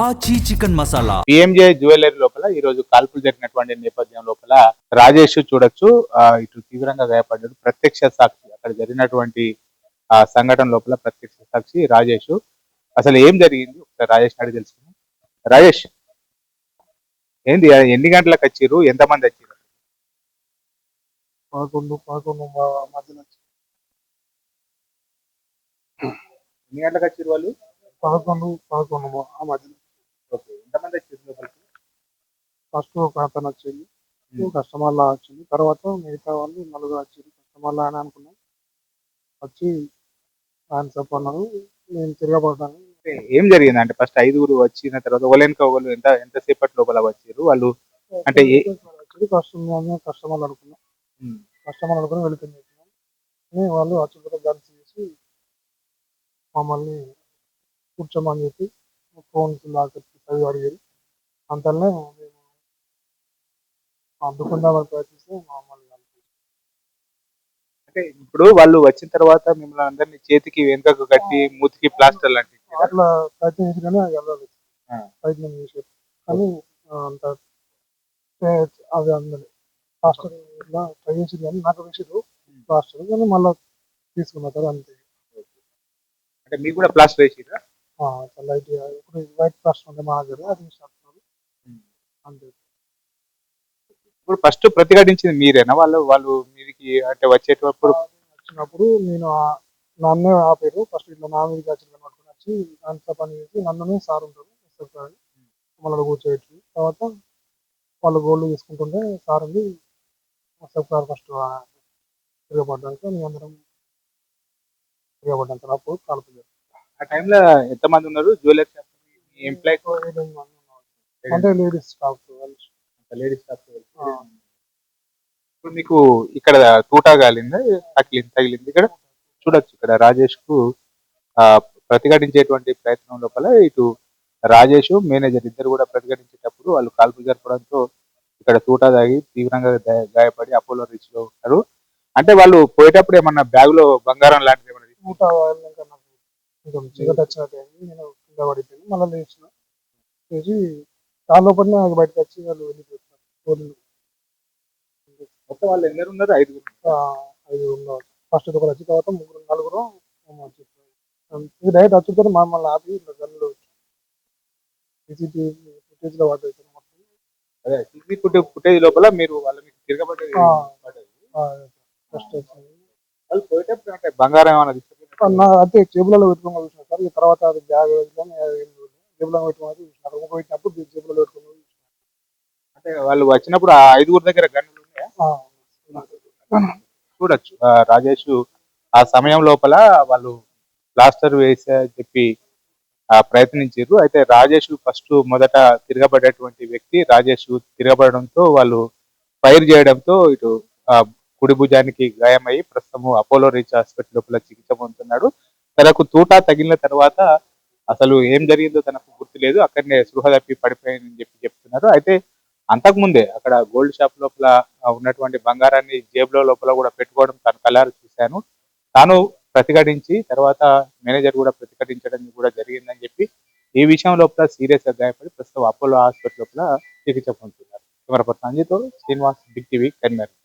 ఆచి chicken masala. PMJ jewellery లోపల ఈ రోజు కాల్పులు జరిగినటువంటి నేపథ్యం లోపల రాజేష్ చూడొచ్చు ఇటు తీవ్రంగా గాయపడ్డాడు. ప్రత్యక్ష సాక్షి అక్కడ జరిగినటువంటి ఆ సంఘటన లోపల ప్రత్యక్ష సాక్షి రాజేష్. అసలు ఏం జరిగింది ఒకసారి రాజేష్ అడిగి తెలుసుకున్నాం. రాజేష్, ఏంది ఎన్ని గంటలకు వచ్చిర్రు, ఎంతమంది వచ్చిర్రు? 11 మధ్యలో ఎన్ని గంటలకు వచ్చిర్రు వాళ్ళు? 11 ఆ మధ్యలో. ఓకే, ఎంతమంది వచ్చిర్రు లోపలికి? ఫస్ట్ ఒక అతను వచ్చింది, కస్టమర్లా వచ్చింది. తర్వాత మిగతా వాళ్ళు నలుగురు వచ్చింది. కస్టమర్లా అని అనుకున్నాం. వచ్చి ఆయన చెప్పన్నారు, నేను తిరగబడ్డాను. ఏం జరిగింది అంటే ఫస్ట్ ఐదుగురు వచ్చిన తర్వాత ఒకళ్ళెనక ఒకళ్ళు ఎంతసేపటి లోపల వచ్చిర్రు వాళ్ళు? అంటే కస్టమర్లు అనుకున్నాం. కస్టమర్ అనుకుని వెళ్తుంది వాళ్ళు వచ్చి గన్స్ చేసి మమ్మల్ని కూర్చోమని చెప్పి ఫోన్స్ లాకెట్కి చదివి అడిగారు. అంతలోనే మేము అడ్డుకుందామని ప్రయత్నిస్తే మమ్మల్ని అంటే ఇప్పుడు వాళ్ళు వచ్చిన తర్వాత మిమ్మల్ని అందరినీ చేతికి వెనుకకు కట్టి మూతికి ప్లాస్టర్ లాంటి అట్లా ప్రయత్నం చేసి కానీ వెళ్ళాలి. ప్రయత్నం చేశారు కానీ అంత అది అందలేదు. ప్లాస్టర్ ఇట్లా ట్రై చేసి కానీ నాకు వేసారు ప్లాస్టర్, కానీ మళ్ళీ తీసుకున్నారు అంతే. అంటే మీకు కూడా ప్లాస్టర్ వేసిరా? లైట్ ఇప్పుడు వైట్ ప్లాస్టర్ ఉంటే మా దగ్గర అది అంతే. ఇప్పుడు ఫస్ట్ ప్రతిఘటించింది మీరేనా? వాళ్ళు మీదికి అంటే వచ్చేటప్పుడు వచ్చినప్పుడు నేను నన్నే ఆపారు. ఫస్ట్ ఇట్లా నా మీదకి వచ్చి పట్టుకుని వచ్చి అంత పని చేసి నన్ను సార్ ఉంటారు మమ్మల్ని కూర్చోబెట్టి తర్వాత వాళ్ళు గోల్డ్ తీసుకుంటుంటే సార్ ఉంది సార్ ఫస్ట్ తిరగబడ్డాక మేము అందరం తిరగబడ్డాం. అప్పుడు కాల్పులు. ఆ టైంలో ఎంతమంది ఉన్నారు జ్యువెలరీ షాప్ ఎంప్లాయ్? 8 మంది అంటే లేడీస్ స్టాఫ్. Ladies staff. ఇప్పుడు మీకు ఇక్కడ తూటా కాలిందా, తగిలింది? ఇక్కడ చూడొచ్చు, ఇక్కడ రాజేష్ కు ప్రతిఘటించేటువంటి ప్రయత్నం లోపల ఇటు రాజేష్ మేనేజర్ ఇద్దరు కూడా ప్రతిఘటించేటప్పుడు వాళ్ళు కాల్పులు జరపడంతో ఇక్కడ తూటా తాగి తీవ్రంగా గాయపడి అపోలో రీచ్ లో ఉన్నారు. అంటే వాళ్ళు పోయేటప్పుడు ఏమన్నా బ్యాగ్ లో బంగారం లాంటిది ఏమన్నా చీకటి వచ్చినట్టు నేను కింద పడిపోయాను. మళ్ళీ లేచిన లేచి దాని లోపలనే బయటకు వచ్చి వాళ్ళు వెళ్ళిపోతున్నారు. మొత్తం వాళ్ళు ఎందరు ఉన్నారు? 5 ఉన్నారు. ఫస్ట్ ఒకరు వచ్చిన తర్వాత 3 4 డైరెక్ట్ వచ్చుతారు మమ్మల్ని ఆపి గన్నులు సీసీటీవీ ఫుటేజ్ లో వాటి అదే సీసీటీవీ ఫుటేజ్ లోపల మీరు వాళ్ళ మీకు తిరగబడ్డది ఫస్ట్ వచ్చింది. వాళ్ళు పోయేటప్పుడు అంటే బంగారం ఏమన్నా అంటే జేబులలో పెట్టుకోమని చూసిన సార్. తర్వాత అది బ్యాగ్ జేబులో పెట్టుకోమని చూసినారు. పెట్టినప్పుడు జేబులలో పెట్టుకోమని చూసినారు. అంటే వాళ్ళు వచ్చినప్పుడు ఆ 5గురు దగ్గర గన్నులు చూడొచ్చు. రాజేష్ ఆ సమయం లోపల వాళ్ళు ప్లాస్టర్ వేసే చెప్పి ప్రయత్నించారు. అయితే రాజేష్ ఫస్ట్ మొదట తిరగబడేటువంటి వ్యక్తి రాజేష్ తిరగబడడంతో వాళ్ళు ఫైర్ చేయడంతో ఇటు కుడి భుజానికి గాయమై ప్రస్తుతం అపోలో రీచ్ హాస్పిటల్ లోపల చికిత్స పొందుతున్నాడు. తనకు తూటా తగిలిన తర్వాత అసలు ఏం జరిగిందో తనకు గుర్తులేదు, అక్కడనే స్పృహ తప్పి పడిపోయిందని చెప్తున్నారు. అయితే అంతకుముందే అక్కడ గోల్డ్ షాప్ లోపల ఉన్నటువంటి బంగారాన్ని జేబులో లోపల కూడా పెట్టుకోవడం తను కళ్ళారు చూశాను. తాను ప్రతిఘటించి తర్వాత మేనేజర్ కూడా ప్రతిఘటించడం కూడా జరిగిందని చెప్పి ఈ విషయం లోపల సీరియస్ గా గాయపడి ప్రస్తుతం అపోలో హాస్పిటల్ లోపల చికిత్స పొందుతున్నారు. కెమెరా పర్సన్ అంజితో శ్రీనివాస్, బిగ్ టీవీ, కరీంనగర్.